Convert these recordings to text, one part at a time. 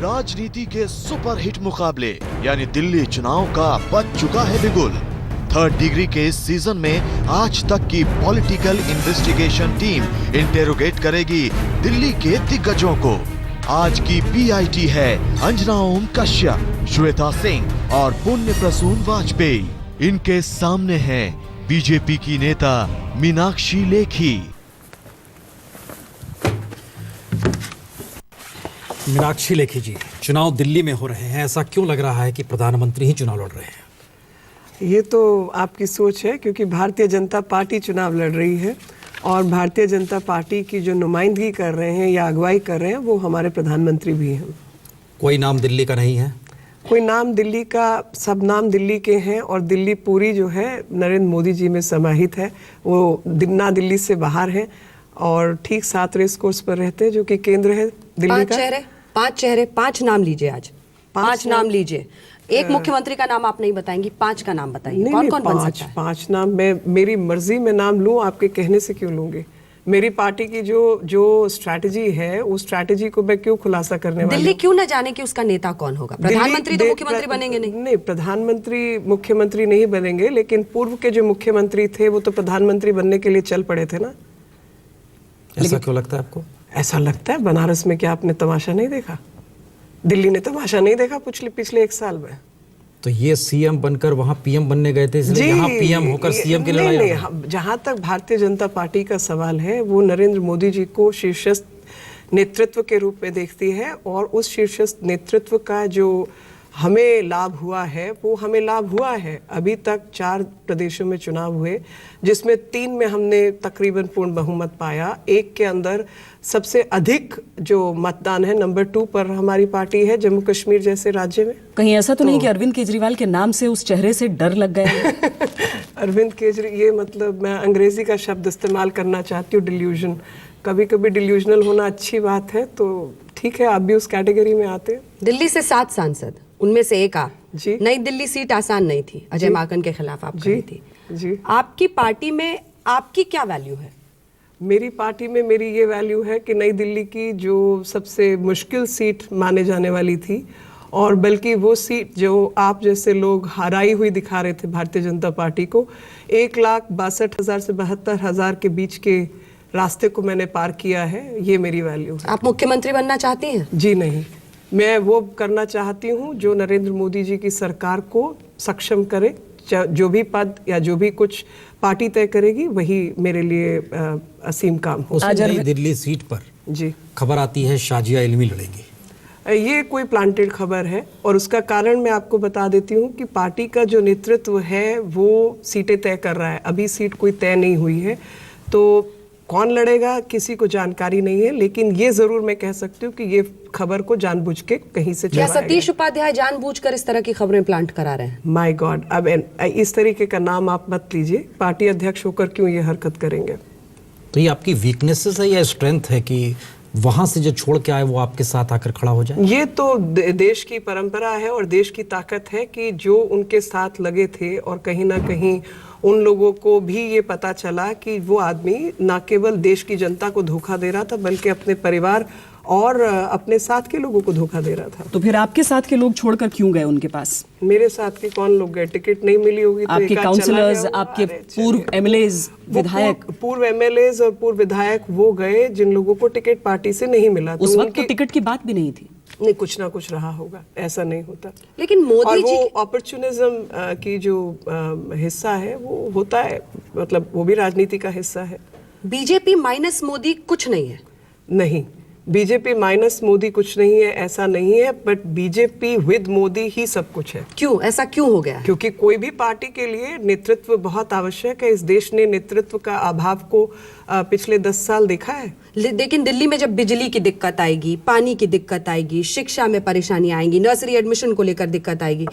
राजनीति के सुपरहिट मुकाबले यानी दिल्ली चुनाव का बच चुका है बिगुल। थर्ड डिग्री के इस सीजन में आज तक की पॉलिटिकल इन्वेस्टिगेशन टीम इंटेरोगेट करेगी दिल्ली के दिग्गजों को। आज की पीआईटी है अंजना ओम कश्यप, श्वेता सिंह और पुण्य प्रसून वाजपेयी। इनके सामने है बीजेपी की नेता मीनाक्षी लेखी। मीनाक्षी लेखी जी, चुनाव दिल्ली में हो रहे हैं, ऐसा क्यों लग रहा है कि प्रधानमंत्री ही चुनाव लड़ रहे हैं? ये तो आपकी सोच है, क्योंकि भारतीय जनता पार्टी चुनाव लड़ रही है और भारतीय जनता पार्टी की जो नुमाइंदगी कर रहे हैं या अगुवाई कर रहे हैं वो हमारे प्रधानमंत्री भी हैं। कोई नाम दिल्ली का नहीं है? कोई नाम दिल्ली का, सब नाम दिल्ली के हैं और दिल्ली पूरी जो है नरेंद्र मोदी जी में समाहित है। वो ना दिल्ली से बाहर है और ठीक 7 रेस कोर्स पर रहते हैं जो कि केंद्र है दिल्ली का। 5 चेहरे, 5 नाम लीजिए आज। 5 नाम लीजिए। एक मुख्यमंत्री का नाम आप नहीं बताएंगी, 5 का नाम बताइए। कौन कौन बन सकता है? 5 नाम मैं मेरी मर्जी में नाम लूं, आपके कहने से क्यों लूंगी? मेरी पार्टी की जो स्ट्रैटेजी है उस स्ट्रैटेजी को मैं क्यों खुलासा करने वाली? दिल्ली क्यों न जाने कि उसका नेता कौन होगा? प्रधानमंत्री तो मुख्यमंत्री बनेंगे नहीं। प्रधानमंत्री मुख्यमंत्री नहीं बनेंगे, लेकिन पूर्व के जो मुख्यमंत्री थे वो तो प्रधानमंत्री बनने के लिए चल पड़े थे ना। ऐसा क्यों लगता है आपको? ऐसा लगता है। बनारस में क्या आपने तमाशा नहीं देखा? दिल्ली ने तमाशा नहीं देखा पिछले 1 साल में? तो ये सीएम बनकर वहां पीएम बनने गए थे, इसलिए यहाँ पीएम होकर सीएम की लड़ाई। नहीं, जहां तक भारतीय जनता पार्टी का सवाल है वो नरेंद्र मोदी जी को शीर्षस्थ नेतृत्व के रूप में देखती है और उस शीर्षस्थ नेतृत्व का जो हमें लाभ हुआ है वो हमें लाभ हुआ है। अभी तक 4 प्रदेशों में चुनाव हुए जिसमें 3 में हमने तकरीबन पूर्ण बहुमत पाया। 1 के अंदर सबसे अधिक जो मतदान है नंबर 2 पर हमारी पार्टी है, जम्मू कश्मीर जैसे राज्य में। कहीं ऐसा तो नहीं कि अरविंद केजरीवाल के नाम से उस चेहरे से डर लग गया? अरविंद केजरीवाल, ये मतलब मैं अंग्रेजी का शब्द इस्तेमाल करना चाहती हूँ, डिल्यूजन। कभी कभी डिल्यूजनल होना अच्छी बात है, तो ठीक है, आप भी उस कैटेगरी में आते हैं। दिल्ली से 7 सांसद, उनमें से एक आप। जी। नई दिल्ली सीट आसान नहीं थी, अजय माकन के खिलाफ आप खड़ी थी। जी। आपकी पार्टी में आपकी क्या वैल्यू है? मेरी पार्टी में मेरी ये वैल्यू है कि नई दिल्ली की जो सबसे मुश्किल सीट माने जाने वाली थी, और बल्कि वो सीट जो आप जैसे लोग हराई हुई दिखा रहे थे भारतीय जनता पार्टी को, 1,62,000 से 72,000 के बीच के रास्ते को मैंने पार किया है। ये मेरी वैल्यू है। आप मुख्यमंत्री बनना चाहती हैं? जी नहीं, मैं वो करना चाहती हूँ जो नरेंद्र मोदी जी की सरकार को सक्षम करे। जो भी पद या जो भी कुछ पार्टी तय करेगी वही मेरे लिए असीम काम हो। आज नई दिल्ली सीट पर जी खबर आती है शाजिया इल्मी लड़ेंगी। ये कोई प्लांटेड खबर है और उसका कारण मैं आपको बता देती हूँ कि पार्टी का जो नेतृत्व है वो सीटें तय कर रहा है। अभी सीट कोई तय नहीं हुई है, तो कौन लड़ेगा किसी को जानकारी नहीं है, लेकिन ये जरूर मैं कह सकती हूँ कि ये खबर को जानबूझ के कहीं से क्या सतीश उपाध्याय जानबूझकर इस तरह की खबरें प्लांट करा रहे हैं? माय गॉड, अब इस तरीके का नाम आप मत लीजिए। पार्टी अध्यक्ष होकर क्यों ये हरकत करेंगे? तो ये आपकी वीकनेसेस है या स्ट्रेंथ है कि वहां से जो छोड़ के आए वो आपके साथ आकर खड़ा हो जाए? ये तो देश की परंपरा है और देश की ताकत है कि जो उनके साथ लगे थे और कहीं ना कहीं उन लोगों को भी ये पता चला कि वो आदमी ना केवल देश की जनता को धोखा दे रहा था बल्कि अपने परिवार और अपने साथ के लोगों को धोखा दे रहा था। तो फिर आपके साथ के लोग छोड़कर क्यों गए उनके पास? मेरे साथ के कौन लोग गए? टिकट नहीं मिली होगी तो आपके काउंसलर्स, आपके पूर्व एमएलएज, विधायक? पूर्व एमएलएज और पूर्व विधायक वो गए जिन लोगों को टिकट पार्टी से नहीं मिला। उस वक्त तो टिकट की बात भी नहीं थी। नहीं, कुछ ना कुछ रहा होगा, ऐसा नहीं होता। लेकिन मोदी जी वो अपॉर्चुनिज्म की जो हिस्सा है वो होता है, मतलब वो भी राजनीति का हिस्सा है। बीजेपी माइनस मोदी कुछ नहीं है? नहीं, बीजेपी माइनस मोदी कुछ नहीं है, ऐसा नहीं है, बट बीजेपी विद मोदी ही सब कुछ है। क्यों ऐसा क्यों हो गया? क्योंकि कोई भी पार्टी के लिए नेतृत्व बहुत आवश्यक है। इस देश ने नेतृत्व का अभाव को पिछले 10 साल देखा है। लेकिन दिल्ली में जब बिजली की दिक्कत आएगी, पानी की दिक्कत आएगी, शिक्षा में परेशानी आएगी, नर्सरी एडमिशन को लेकर दिक्कत आएगी,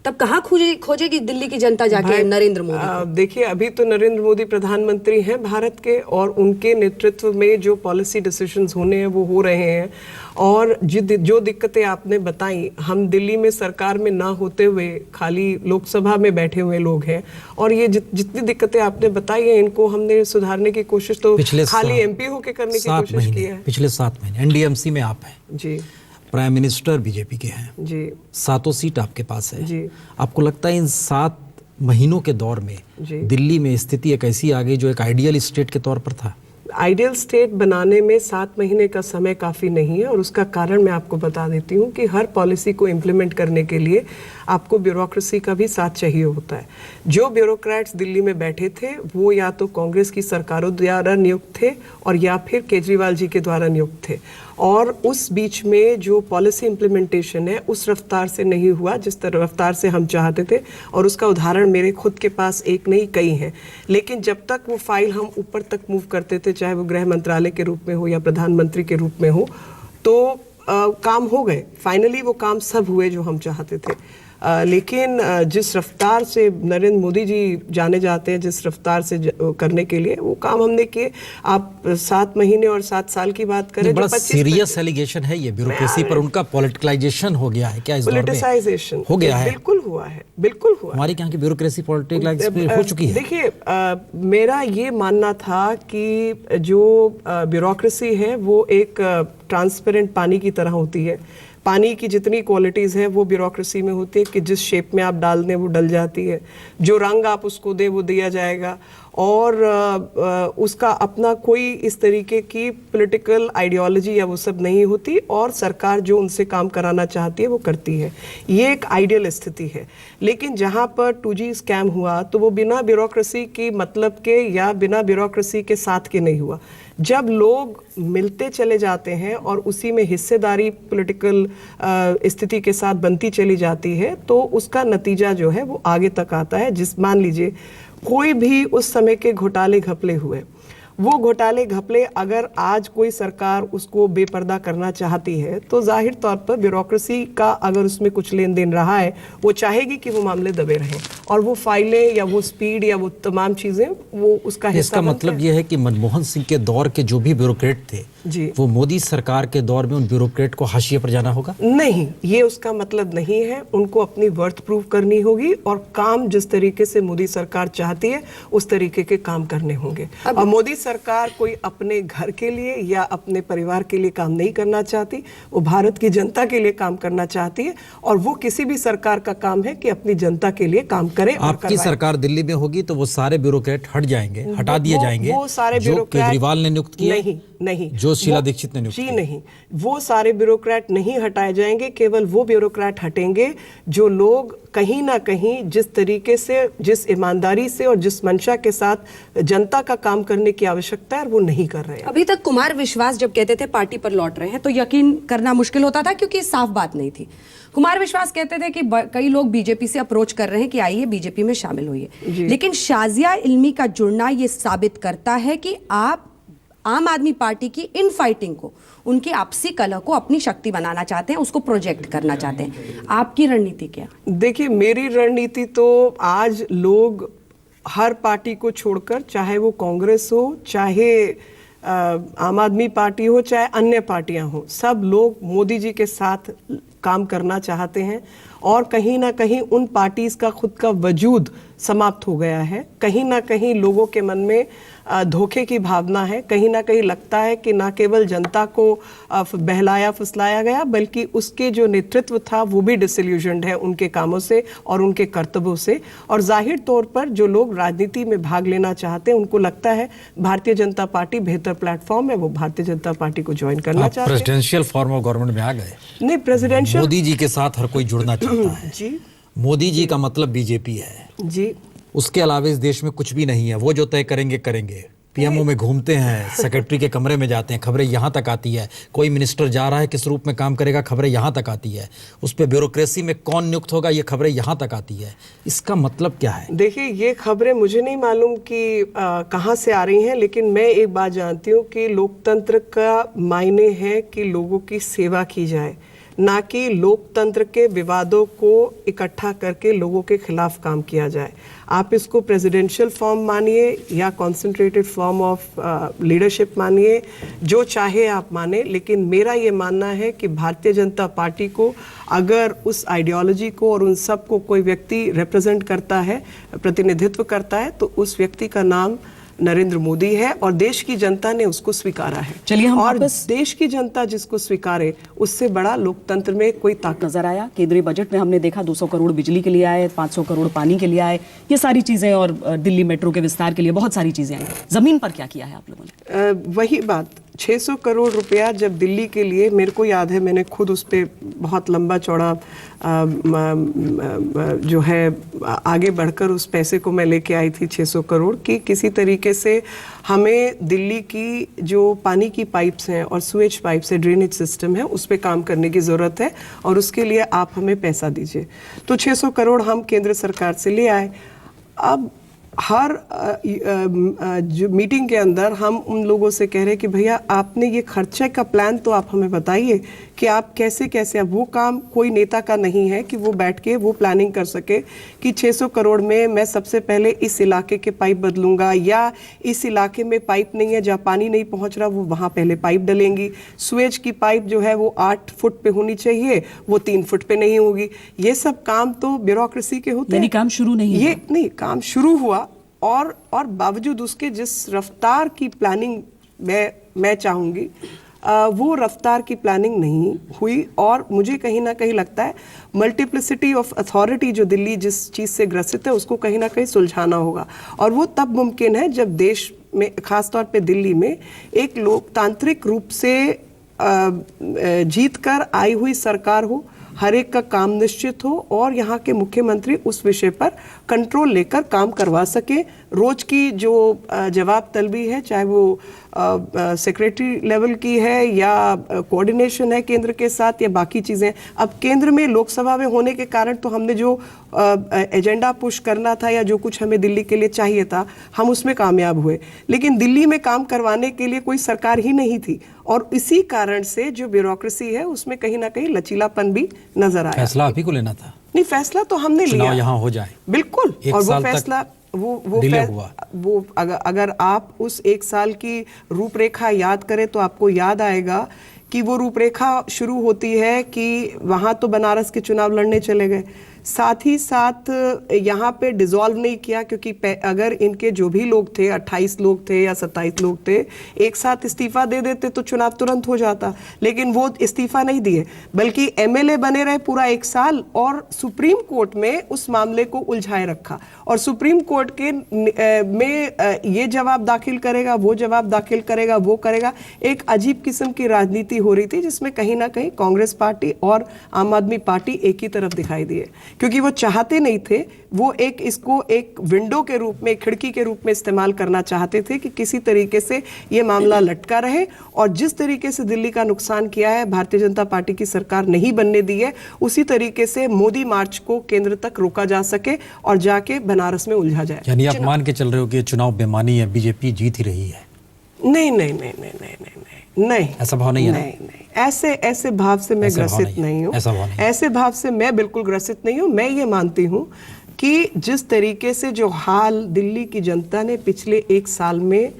तब कहाँ खोजेगी दिल्ली की जनता जाके नरेंद्र मोदी? देखिए, अभी तो नरेंद्र मोदी प्रधानमंत्री हैं भारत के और उनके नेतृत्व में जो पॉलिसी डिसीजंस होने हैं वो हो रहे हैं। और जो दिक्कतें आपने बताई, हम दिल्ली में सरकार में ना होते हुए खाली लोकसभा में बैठे हुए लोग हैं और ये जितनी दिक्कतें आपने बताई हैं इनको हमने सुधारने की कोशिश तो खाली एमपी होके करने की कोशिश की है। पिछले 7 महीने एनडीएमसी में आप हैं जी। प्राइम मिनिस्टर बीजेपी के हैं, जी 7 सीट आपके पास है जी। आपको लगता है इन 7 महीनों के दौर में जी। दिल्ली में स्थिति एक ऐसी आ गई जो एक आइडियल स्टेट के तौर पर था? आइडियल स्टेट बनाने में 7 महीने का समय काफ़ी नहीं है, और उसका कारण मैं आपको बता देती हूँ कि हर पॉलिसी को इम्प्लीमेंट करने के लिए आपको ब्यूरोक्रेसी का भी साथ चाहिए होता है। जो ब्यूरोक्रेट्स दिल्ली में बैठे थे वो या तो कांग्रेस की सरकारों द्वारा नियुक्त थे और या फिर केजरीवाल जी के द्वारा नियुक्त थे, और उस बीच में जो पॉलिसी इम्प्लीमेंटेशन है उस रफ्तार से नहीं हुआ जिस तरह रफ्तार से हम चाहते थे। और उसका उदाहरण मेरे खुद के पास एक नहीं कई हैं, लेकिन जब तक वो फाइल हम ऊपर तक मूव करते थे, चाहे वो गृह मंत्रालय के रूप में हो या प्रधानमंत्री के रूप में हो, तो काम हो गए। फाइनली वो काम सब हुए जो हम चाहते थे। लेकिन जिस रफ्तार से नरेंद्र मोदी जी जाने जाते हैं, जिस रफ्तार से करने के लिए वो काम हमने किए, आप 7 महीने और 7 साल की बात करें, बड़ा सीरियस एलिगेशन है ये ब्यूरोक्रेसी पर, उनका पॉलिटिकलाइजेशन हो गया है क्या इस दौर में? पॉलिटिसाइजेशन हो गया है, बिल्कुल हुआ है, बिल्कुल हुआ। हमारी यहाँ की ब्यूरोक्रेसी पॉलिटिकलाइज हो चुकी है। देखिए, मेरा ये मानना था कि जो ब्यूरोक्रेसी है वो एक ट्रांसपेरेंट पानी की तरह होती है। पानी की जितनी क्वालिटीज़ हैं वो ब्यूरोक्रेसी में होती है कि जिस शेप में आप डाल दें वो डल जाती है, जो रंग आप उसको दें वो दिया जाएगा, और उसका अपना कोई इस तरीके की पॉलिटिकल आइडियोलॉजी या वो सब नहीं होती, और सरकार जो उनसे काम कराना चाहती है वो करती है। ये एक आइडियल स्थिति है। लेकिन जहाँ पर 2G स्कैम हुआ तो वो बिना ब्यूरोक्रेसी की मतलब के या बिना ब्यूरोक्रेसी के साथ के नहीं हुआ। जब लोग मिलते चले जाते हैं और उसी में हिस्सेदारी पॉलिटिकल स्थिति के साथ बनती चली जाती है, तो उसका नतीजा जो है वो आगे तक आता है। जिस मान लीजिए कोई भी उस समय के घोटाले घपले हुए, वो घोटाले घपले अगर आज कोई सरकार उसको बेपर्दा करना चाहती है तो जाहिर तौर पर ब्यूरोक्रेसी का अगर उसमें कुछ लेन देन रहा है, वो चाहेगी कि वो मामले दबे रहें, और वो फाइलें या वो स्पीड या वो तमाम चीज़ें वो उसका हिस्सा इसका मतलब ये है कि मनमोहन सिंह के दौर के जो भी ब्यूरोक्रेट थे जी, वो मोदी सरकार के दौर में उन ब्यूरोक्रेट को हाशिए पर जाना होगा? नहीं, ये उसका मतलब नहीं है। उनको अपनी वर्थ प्रूव करनी होगी और काम जिस तरीके से मोदी सरकार चाहती है उस तरीके के काम करने होंगे। और मोदी सरकार कोई अपने घर के लिए या अपने परिवार के लिए काम नहीं करना चाहती, वो भारत की जनता के लिए काम करना चाहती है, और वो किसी भी सरकार का काम है कि अपनी जनता के लिए काम करे। आपकी सरकार दिल्ली में होगी तो वो सारे ब्यूरोक्रेट हट जाएंगे, हटा दिए जाएंगे, वो सारे जो ब्यूरोक्रेट केजरीवाल ने नियुक्त किए, नहीं, जो शीला दीक्षित ने नियुक्त जी किए। नहीं, वो सारे ब्यूरोक्रेट नहीं हटाए जाएंगे। केवल वो ब्यूरोक्रेट हटेंगे जो लोग कहीं ना कहीं जिस तरीके से, जिस ईमानदारी से और जिस मंशा के साथ जनता का काम करने की आवश्यकता है वो नहीं कर रहे हैं। अभी तक कुमार विश्वास जब कहते थे पार्टी पर लौट रहे हैं तो यकीन करना मुश्किल होता था, क्योंकि साफ बात नहीं थी। कुमार विश्वास कहते थे कि कई लोग बीजेपी से अप्रोच कर रहे हैं कि आइए बीजेपी में शामिल होइए, लेकिन शाजिया इल्मी का जुड़ना ये साबित करता है कि आप आम आदमी पार्टी की इन फाइटिंग को, उनकी आपसी कलह को अपनी शक्ति बनाना चाहते हैं, उसको प्रोजेक्ट करना चाहते हैं। आपकी रणनीति क्या? देखिए, मेरी रणनीति तो आज लोग हर पार्टी को छोड़कर, चाहे वो कांग्रेस हो, चाहे आम आदमी पार्टी हो, चाहे अन्य पार्टियां हो, सब लोग मोदी जी के साथ काम करना चाहते हैं, और कहीं ना कहीं उन पार्टीज का खुद का वजूद समाप्त हो गया है। कहीं ना कहीं लोगों के मन में धोखे की भावना है। कहीं ना कहीं लगता है कि ना केवल जनता को बहलाया फुसलाया गया, बल्कि उसके जो नेतृत्व था वो भी डिसइल्यूजन्ड है उनके कामों से और उनके कर्तव्यों से। और जाहिर तौर पर जो लोग राजनीति में भाग लेना चाहते हैं उनको लगता है भारतीय जनता पार्टी बेहतर प्लेटफॉर्म है, वो भारतीय जनता पार्टी को ज्वाइन करना चाहते हैं। प्रेसिडेंशियल फॉर्म ऑफ गवर्नमेंट में आ गए? नहीं, प्रेसिडेंशियल, मोदी जी के साथ हर कोई जुड़ना चाहता है जी। मोदी जी का मतलब बीजेपी है जी, उसके अलावा इस देश में कुछ भी नहीं है। वो जो तय करेंगे करेंगे। पीएमओ में घूमते हैं, सेक्रेटरी के कमरे में जाते हैं, खबरें यहाँ तक आती है। कोई मिनिस्टर जा रहा है, किस रूप में काम करेगा, खबरें यहाँ तक आती है। उस पर ब्यूरोक्रेसी में कौन नियुक्त होगा, ये खबरें यहाँ तक आती है। इसका मतलब क्या है? देखिए, ये खबरें मुझे नहीं मालूम कि कहाँ से आ रही हैं, लेकिन मैं एक बात जानती हूँ कि लोकतंत्र का मायने है कि लोगों की सेवा की जाए, ना कि लोकतंत्र के विवादों को इकट्ठा करके लोगों के खिलाफ काम किया जाए। आप इसको प्रेसिडेंशियल फॉर्म मानिए या कॉन्सेंट्रेटेड फॉर्म ऑफ लीडरशिप मानिए, जो चाहे आप माने, लेकिन मेरा ये मानना है कि भारतीय जनता पार्टी को अगर उस आइडियोलॉजी को और उन सब को कोई व्यक्ति रिप्रेजेंट करता है, प्रतिनिधित्व करता है, तो उस व्यक्ति का नाम नरेंद्र मोदी है और देश की जनता ने उसको स्वीकारा है। चलिए हम और वापस देश की जनता जिसको स्वीकारे उससे बड़ा लोकतंत्र में कोई ताकत नजर आया। केंद्रीय बजट में हमने देखा 200 करोड़ बिजली के लिए आए, 500 करोड़ पानी के लिए आए, ये सारी चीजें, और दिल्ली मेट्रो के विस्तार के लिए बहुत सारी चीजें आई। जमीन पर क्या किया है आप लोगों ने? वही बात, 600 करोड़ रुपया जब दिल्ली के लिए, मेरे को याद है मैंने खुद उस पर बहुत लंबा चौड़ा जो है आगे बढ़कर उस पैसे को मैं लेके आई थी 600 करोड़ की। किसी तरीके से हमें दिल्ली की जो पानी की पाइप्स हैं और स्वेज पाइप्स है, ड्रेनेज सिस्टम है, उस पर काम करने की ज़रूरत है और उसके लिए आप हमें पैसा दीजिए। तो 600 करोड़ हम केंद्र सरकार से ले आए। अब हर जो मीटिंग के अंदर हम उन लोगों से कह रहे हैं कि भैया आपने ये खर्चे का प्लान तो आप हमें बताइए कि आप कैसे कैसे, अब वो काम कोई नेता का नहीं है कि वो बैठ के वो प्लानिंग कर सके कि 600 करोड़ में मैं सबसे पहले इस इलाके के पाइप बदलूंगा, या इस इलाके में पाइप नहीं है जहाँ पानी नहीं पहुँच रहा वो वहाँ पहले पाइप डलेंगी, स्वेज की पाइप जो है वो 8 फुट पे होनी चाहिए, वो 3 फुट पे नहीं होगी। ये सब काम तो ब्यूरोक्रेसी के होते हैं। काम शुरू नहीं ये नहीं, काम शुरू हुआ और बावजूद उसके जिस रफ्तार की प्लानिंग मैं चाहूँगी वो रफ्तार की प्लानिंग नहीं हुई। और मुझे कहीं ना कहीं लगता है मल्टीप्लिसिटी ऑफ अथॉरिटी जो दिल्ली जिस चीज़ से ग्रसित है उसको कहीं ना कहीं सुलझाना होगा। और वो तब मुमकिन है जब देश में, खासतौर पे दिल्ली में, एक लोकतांत्रिक रूप से जीत कर आई हुई सरकार हो, हर एक का काम निश्चित हो और यहाँ के मुख्यमंत्री उस विषय पर कंट्रोल लेकर काम करवा सके। रोज की जो जवाब तलबी है, चाहे वो सेक्रेटरी लेवल की है या कोऑर्डिनेशन है केंद्र के साथ या बाकी चीज़ें, अब केंद्र में लोकसभा में होने के कारण तो हमने जो एजेंडा पुश करना था या जो कुछ हमें दिल्ली के लिए चाहिए था हम उसमें कामयाब हुए, लेकिन दिल्ली में काम करवाने के लिए कोई सरकार ही नहीं थी और इसी कारण से जो ब्यूरोक्रेसी है उसमें कहीं ना कहीं लचीलापन भी नजर आया। फैसला आप ही को लेना था। नहीं, फैसला तो हमने लिया, चुनाव यहाँ हो जाए बिल्कुल। और वो फैसला वो अगर आप उस 1 साल की रूपरेखा याद करें तो आपको याद आएगा कि वो रूपरेखा शुरू होती है कि वहाँ तो बनारस के चुनाव लड़ने चले गए, साथ ही साथ यहाँ पे डिसॉल्व नहीं किया क्योंकि अगर इनके जो भी लोग थे, 28 लोग थे या 27 लोग थे, एक साथ इस्तीफा दे देते तो चुनाव तुरंत हो जाता, लेकिन वो इस्तीफा नहीं दिए बल्कि एमएलए बने रहे पूरा 1 साल और सुप्रीम कोर्ट में उस मामले को उलझाए रखा और सुप्रीम कोर्ट के में ये जवाब दाखिल करेगा, वो जवाब दाखिल करेगा, वो करेगा। एक अजीब किस्म की राजनीति हो रही थी जिसमें कहीं ना कहीं कांग्रेस पार्टी और आम आदमी पार्टी एक ही तरफ दिखाई दिए क्योंकि वो चाहते नहीं थे, वो इसको एक विंडो के रूप में, खिड़की के रूप में इस्तेमाल करना चाहते थे कि किसी तरीके से ये मामला लटका रहे और जिस तरीके से दिल्ली का नुकसान किया है भारतीय जनता पार्टी की सरकार नहीं बनने दी है, उसी तरीके से मोदी मार्च को केंद्र तक रोका जा सके और जाके बनारस में उलझा जाए। यानी आप मान के चल रहे हो कि चुनाव बेमानी है, बीजेपी जीत ही रही है? नहीं, ऐसा भाव नहीं है। नहीं, ऐसे भाव से मैं ग्रसित नहीं हूँ। ऐसे भाव से मैं बिल्कुल ग्रसित नहीं हूँ। मैं ये मानती हूँ कि जिस तरीके से जो हाल दिल्ली की जनता ने पिछले 1 साल में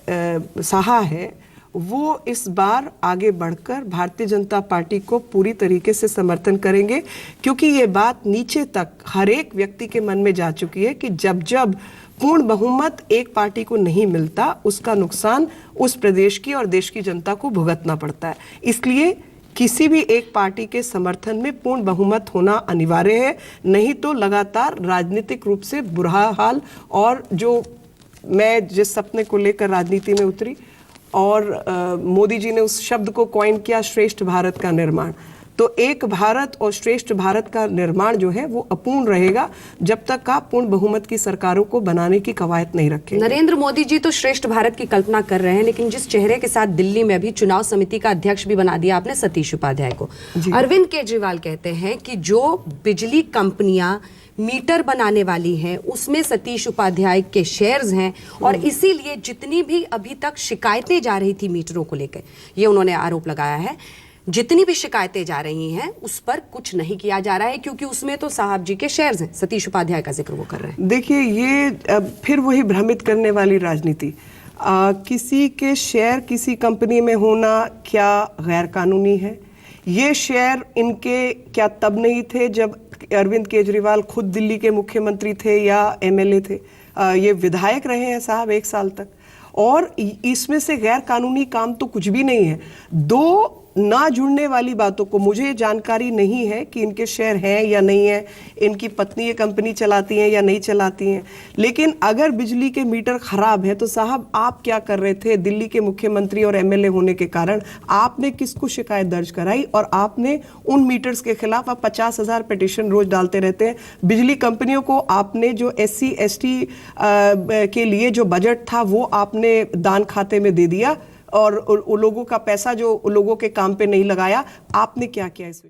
सहा है, वो इस बार आगे बढ़कर भारतीय जनता पार्टी को पूरी तरीके से समर्थन करेंगे क्योंकि ये बात नीचे तक हर एक व्यक्ति के मन में जा चुकी है कि जब पूर्ण बहुमत एक पार्टी को नहीं मिलता उसका नुकसान उस प्रदेश की और देश की जनता को भुगतना पड़ता है। इसलिए किसी भी एक पार्टी के समर्थन में पूर्ण बहुमत होना अनिवार्य है, नहीं तो लगातार राजनीतिक रूप से बुरा हाल। और जो मैं जिस सपने को लेकर राजनीति में उतरी और मोदी जी ने उस शब्द को कॉइन किया, श्रेष्ठ भारत का निर्माण, तो एक भारत और श्रेष्ठ भारत का निर्माण जो है वो अपूर्ण रहेगा जब तक आप पूर्ण बहुमत की सरकारों को बनाने की कवायद नहीं रखेंगे। नरेंद्र मोदी जी तो श्रेष्ठ भारत की कल्पना कर रहे हैं, लेकिन जिस चेहरे के साथ दिल्ली में अभी चुनाव समिति का अध्यक्ष भी बना दिया आपने, सतीश उपाध्याय को, अरविंद केजरीवाल कहते हैं कि जो बिजली कंपनियां मीटर बनाने वाली हैं उसमें सतीश उपाध्याय के शेयर्स हैं और इसीलिए जितनी भी अभी तक शिकायतें जा रही थी मीटरों को लेकर, ये उन्होंने आरोप लगाया है, जितनी भी शिकायतें जा रही हैं उस पर कुछ नहीं किया जा रहा है क्योंकि उसमें तो साहब जी के शेयर्स हैं। सतीश उपाध्याय का जिक्र वो कर रहे हैं। देखिए, ये फिर वही भ्रमित करने वाली राजनीति, किसी के शेयर किसी कंपनी में होना क्या गैर कानूनी है? ये शेयर इनके क्या तब नहीं थे जब अरविंद केजरीवाल खुद दिल्ली के मुख्यमंत्री थे या एमएलए थे? ये विधायक रहे हैं साहब 1 साल तक, और इसमें से गैर कानूनी काम तो कुछ भी नहीं है। 2 ना जुड़ने वाली बातों को, मुझे जानकारी नहीं है कि इनके शेयर हैं या नहीं है, इनकी पत्नी ये कंपनी चलाती हैं या नहीं चलाती हैं, लेकिन अगर बिजली के मीटर खराब है तो साहब आप क्या कर रहे थे? दिल्ली के मुख्यमंत्री और एमएलए होने के कारण आपने किसको शिकायत दर्ज कराई? और आपने उन मीटर्स के खिलाफ आप 50,000 पिटीशन रोज डालते रहते हैं। बिजली कंपनियों को आपने जो SC ST के लिए जो बजट था वो आपने दान खाते में दे दिया, और लोगों का पैसा जो लोगों के काम पे नहीं लगाया। आपने क्या किया इसमें?